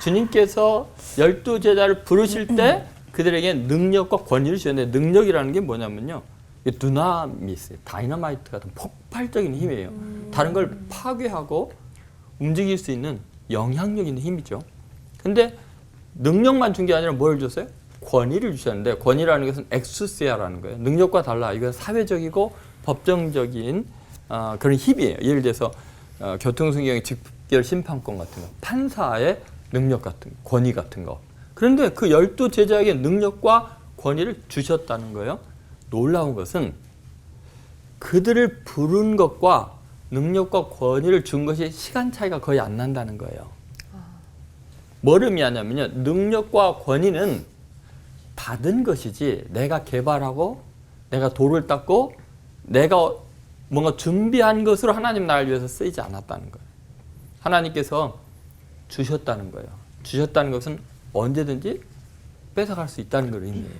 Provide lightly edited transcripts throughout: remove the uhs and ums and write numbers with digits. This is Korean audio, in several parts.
주님께서 12제자를 부르실 때 그들에게 능력과 권위를 주셨는데 능력이라는 게 뭐냐면요. 두나미스, 다이너마이트 같은 폭발적인 힘이에요. 다른 걸 파괴하고 움직일 수 있는 영향력 있는 힘이죠. 근데 능력만 준 게 아니라 뭘 줬어요? 권위를 주셨는데 권위라는 것은 엑수시아라는 거예요. 능력과 달라. 이건 사회적이고 법정적인 그런 힘이에요. 예를 들어서 교통순경의 직결 심판권 같은 거, 판사의 능력 같은 거, 권위 같은 거. 그런데 그 12제자에게 능력과 권위를 주셨다는 거예요. 놀라운 것은 그들을 부른 것과 능력과 권위를 준 것이 시간 차이가 거의 안 난다는 거예요. 뭘 의미하냐면요. 능력과 권위는 받은 것이지 내가 개발하고 내가 돌을 닦고 내가 뭔가 준비한 것으로 하나님 나라를 위해서 쓰이지 않았다는 거예요. 하나님께서 주셨다는 거예요. 주셨다는 것은 언제든지 뺏어갈 수 있다는 걸 의미해요.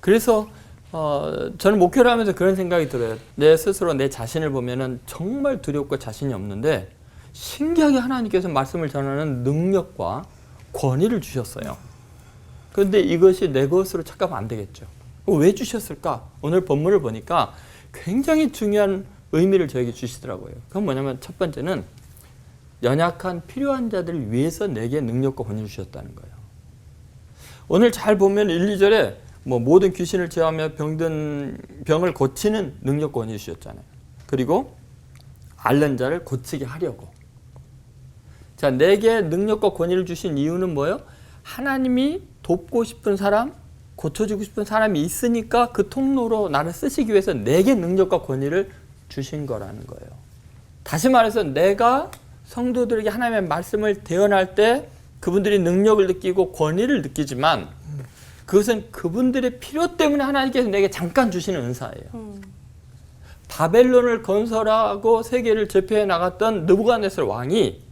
그래서 저는 목회를 하면서 그런 생각이 들어요. 내 스스로 내 자신을 보면은 정말 두렵고 자신이 없는데 신기하게 하나님께서 말씀을 전하는 능력과 권위를 주셨어요. 그런데 이것이 내 것으로 착각하면 안 되겠죠. 왜 주셨을까? 오늘 본문을 보니까 굉장히 중요한 의미를 저에게 주시더라고요. 그건 뭐냐면 첫 번째는 연약한 필요한 자들을 위해서 내게 능력과 권위를 주셨다는 거예요. 오늘 잘 보면 1, 2절에 모든 귀신을 제어하며 병든 병을 고치는 능력과 권위를 주셨잖아요. 그리고 앓는 자를 고치게 하려고. 자, 내게 능력과 권위를 주신 이유는 뭐예요? 하나님이 돕고 싶은 사람, 고쳐주고 싶은 사람이 있으니까 그 통로로 나를 쓰시기 위해서 내게 능력과 권위를 주신 거라는 거예요. 다시 말해서 내가 성도들에게 하나님의 말씀을 대언할 때 그분들이 능력을 느끼고 권위를 느끼지만 그것은 그분들의 필요 때문에 하나님께서 내게 잠깐 주시는 은사예요. 바벨론을 건설하고 세계를 제패해 나갔던 느부갓네살 왕이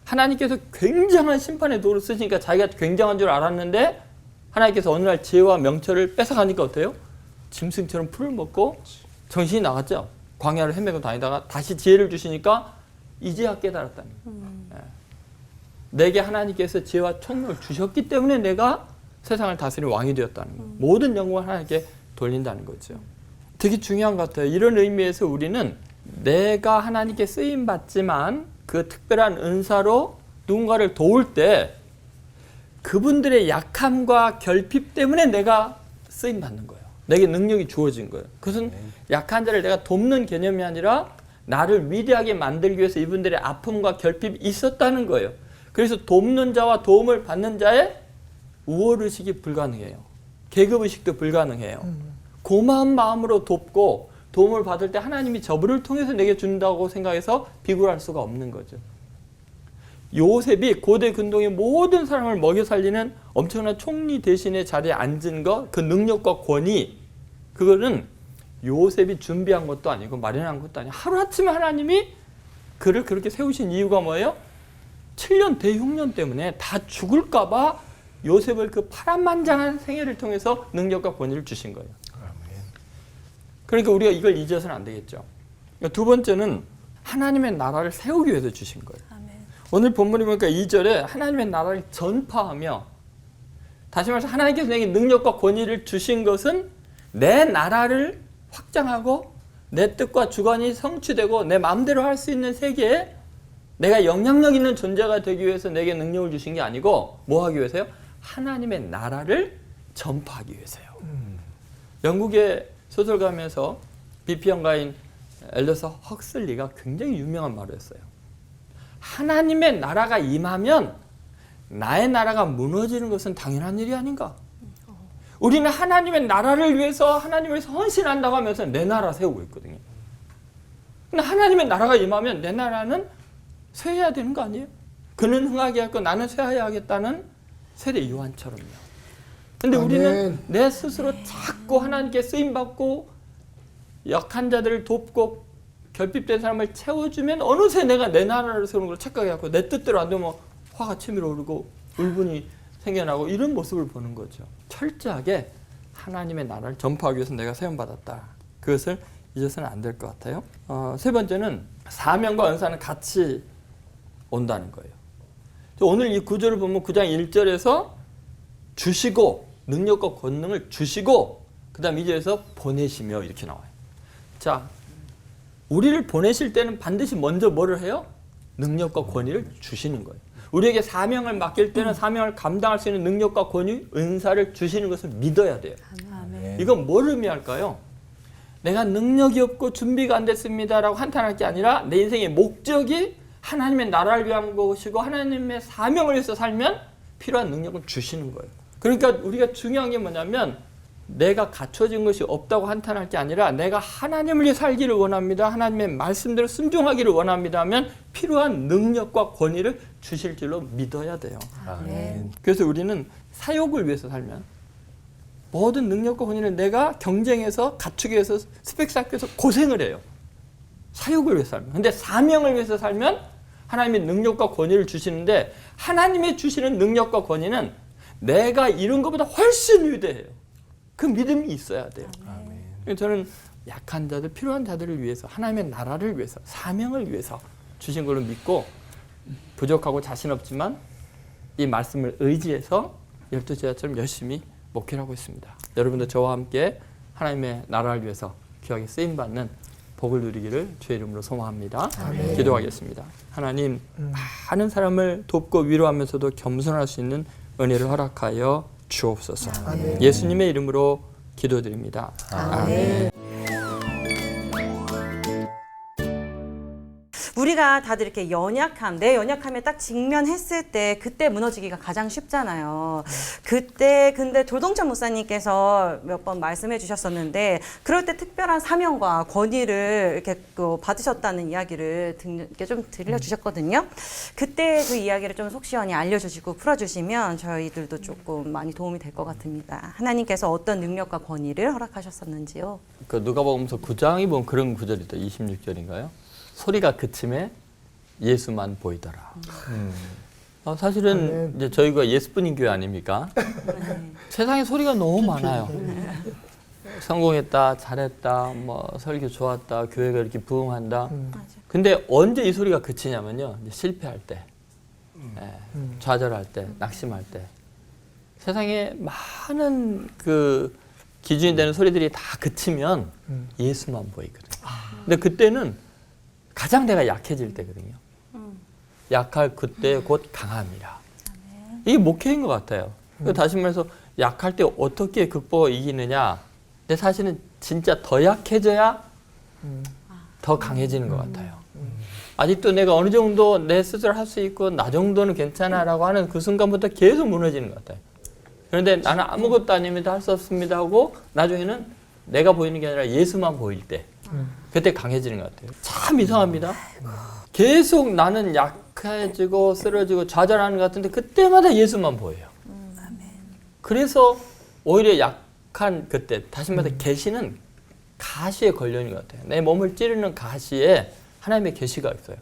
하나님께서 굉장한 심판의 도를 쓰시니까 자기가 굉장한 줄 알았는데 하나님께서 어느 날 지혜와 명철을 뺏어가니까 어때요? 짐승처럼 풀을 먹고 정신이 나갔죠. 광야를 헤매고 다니다가 다시 지혜를 주시니까 이제야 깨달았다는 거예요. 내게 하나님께서 지혜와 총명을 주셨기 때문에 내가 세상을 다스리는 왕이 되었다는 거예요. 모든 영광을 하나님께 돌린다는 거죠. 되게 중요한 것 같아요. 이런 의미에서 우리는 내가 하나님께 쓰임받지만 그 특별한 은사로 누군가를 도울 때 그분들의 약함과 결핍 때문에 내가 쓰임받는 거예요. 내게 능력이 주어진 거예요. 그것은 약한 자를 내가 돕는 개념이 아니라 나를 위대하게 만들기 위해서 이분들의 아픔과 결핍이 있었다는 거예요. 그래서 돕는 자와 도움을 받는 자의 우월의식이 불가능해요. 계급의식도 불가능해요. 고마운 마음으로 돕고 도움을 받을 때 하나님이 저분을 통해서 내게 준다고 생각해서 비굴할 수가 없는 거죠. 요셉이 고대 근동의 모든 사람을 먹여 살리는 엄청난 총리 대신의 자리에 앉은 것, 그 능력과 권위, 그거는 요셉이 준비한 것도 아니고 마련한 것도 아니고 하루아침에 하나님이 그를 그렇게 세우신 이유가 뭐예요? 7년 대흉년 때문에 다 죽을까 봐 요셉을 그 파란만장한 생애를 통해서 능력과 권위를 주신 거예요. 그러니까 우리가 이걸 잊어서는 안 되겠죠. 두 번째는 하나님의 나라를 세우기 위해서 주신 거예요. 아멘. 오늘 본문에 보니까 2절에 하나님의 나라를 전파하며, 다시 말해서 하나님께서 내게 능력과 권위를 주신 것은 내 나라를 확장하고 내 뜻과 주관이 성취되고 내 마음대로 할 수 있는 세계에 내가 영향력 있는 존재가 되기 위해서 내게 능력을 주신 게 아니고 뭐 하기 위해서요? 하나님의 나라를 전파하기 위해서요. 영국의 소설가면서 비평가인 엘더서 헉슬리가 굉장히 유명한 말을 했어요. 하나님의 나라가 임하면 나의 나라가 무너지는 것은 당연한 일이 아닌가? 우리는 하나님의 나라를 위해서 하나님을 위해서 헌신한다고 하면서 내 나라 세우고 있거든요. 근데 하나님의 나라가 임하면 내 나라는 쇠해야 되는 거 아니에요? 그는 흥하게 하고 나는 쇠하여야 하겠다는 세례 요한처럼요. 근데 우리는 내 스스로 자꾸 하나님께 쓰임받고 약한 자들을 돕고 결핍된 사람을 채워주면 어느새 내가 내 나라를 세우는 걸 착각해갖고 내 뜻대로 안 되면 화가 치밀어 오르고 울분이 생겨나고 이런 모습을 보는 거죠. 철저하게 하나님의 나라를 전파하기 위해서 내가 세움받았다. 그것을 잊어서는 안 될 것 같아요. 세 번째는 사명과 은사는 같이 온다는 거예요. 또 오늘 이 구절을 보면 9장 1절에서 주시고 능력과 권능을 주시고 그 다음 2절에서 보내시며 이렇게 나와요. 자, 우리를 보내실 때는 반드시 먼저 뭐를 해요? 능력과 권위를 주시는 거예요. 우리에게 사명을 맡길 때는 사명을 감당할 수 있는 능력과 권위, 은사를 주시는 것을 믿어야 돼요. 아멘. 이건 뭘 의미할까요? 내가 능력이 없고 준비가 안 됐습니다라고 한탄할 게 아니라 내 인생의 목적이 하나님의 나라를 위한 것이고 하나님의 사명을 위해서 살면 필요한 능력을 주시는 거예요. 그러니까 우리가 중요한 게 뭐냐면 내가 갖춰진 것이 없다고 한탄할 게 아니라 내가 하나님을 위해 살기를 원합니다. 하나님의 말씀대로 순종하기를 원합니다 하면 필요한 능력과 권위를 주실 줄로 믿어야 돼요. 아멘. 그래서 우리는 사역을 위해서 살면 모든 능력과 권위를 내가 경쟁해서 갖추기 위해서 스펙 쌓기 위해서 고생을 해요. 사역을 위해서 살면. 근데 사명을 위해서 살면 하나님의 능력과 권위를 주시는데 하나님의 주시는 능력과 권위는 내가 이룬 것보다 훨씬 위대해요. 그 믿음이 있어야 돼요. 아멘. 저는 약한 자들, 필요한 자들을 위해서 하나님의 나라를 위해서 사명을 위해서 주신 걸로 믿고 부족하고 자신 없지만 이 말씀을 의지해서 12제자처럼 열심히 목회를 하고 있습니다. 여러분도 저와 함께 하나님의 나라를 위해서 귀하게 쓰임받는 복을 누리기를 주의 이름으로 소망합니다. 아멘. 기도하겠습니다. 하나님, 많은 사람을 돕고 위로하면서도 겸손할 수 있는 은혜를 허락하여 주옵소서. 아멘. 예수님의 이름으로 기도드립니다. 아멘. 우리가 다들 이렇게 연약함, 내 연약함에 딱 직면했을 때 그때 무너지기가 가장 쉽잖아요. 그때 근데 조동찬 목사님께서 몇 번 말씀해 주셨었는데 그럴 때 특별한 사명과 권위를 이렇게 받으셨다는 이야기를 이렇게 좀 들려주셨거든요. 그때 그 이야기를 좀 속 시원히 알려주시고 풀어주시면 저희들도 조금 많이 도움이 될 것 같습니다. 하나님께서 어떤 능력과 권위를 허락하셨었는지요? 그 누가복음서 9장이 보면 그런 구절이다. 26절인가요? 소리가 그침에 예수만 보이더라. 사실은 이제 저희가 예수뿐인 교회 아닙니까? 세상에 소리가 너무 많아요. 성공했다, 잘했다, 뭐 설교 좋았다, 교회가 이렇게 부흥한다. 근데 언제 이 소리가 그치냐면요, 이제 실패할 때, 좌절할 때, 낙심할 때, 세상에 많은 그 기준이 되는 소리들이 다 그치면 예수만 보이거든요. 근데 그때는 가장 내가 약해질 때거든요. 약할 그때 곧 강함이라. 이게 목회인 것 같아요. 다시 말해서 약할 때 어떻게 극복하고 이기느냐. 근데 사실은 진짜 더 약해져야 더 강해지는 것 같아요. 아직도 내가 어느 정도 내 스스로 할 수 있고 나 정도는 괜찮아라고 하는 그 순간부터 계속 무너지는 것 같아요. 그런데 나는 아무것도 아닙니다, 할 수 없습니다 하고 나중에는 내가 보이는 게 아니라 예수만 보일 때 그때 강해지는 것 같아요. 참 이상합니다. 계속 나는 약해지고 쓰러지고 좌절하는 것 같은데 그때마다 예수만 보여요. 그래서 오히려 약한 그때 다시 말해서 계시는 가시에 걸려 있는 것 같아요. 내 몸을 찌르는 가시에 하나님의 계시가 있어요.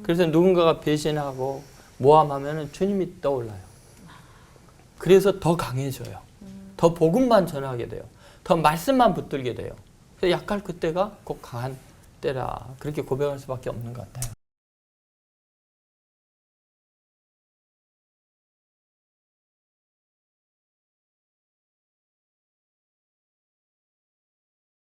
그래서 누군가가 배신하고 모함하면 주님이 떠올라요. 그래서 더 강해져요. 더 복음만 전하게 돼요. 더 말씀만 붙들게 돼요. 약할 그때가 곧 강한 때라 그렇게 고백할 수밖에 없는 것 같아요.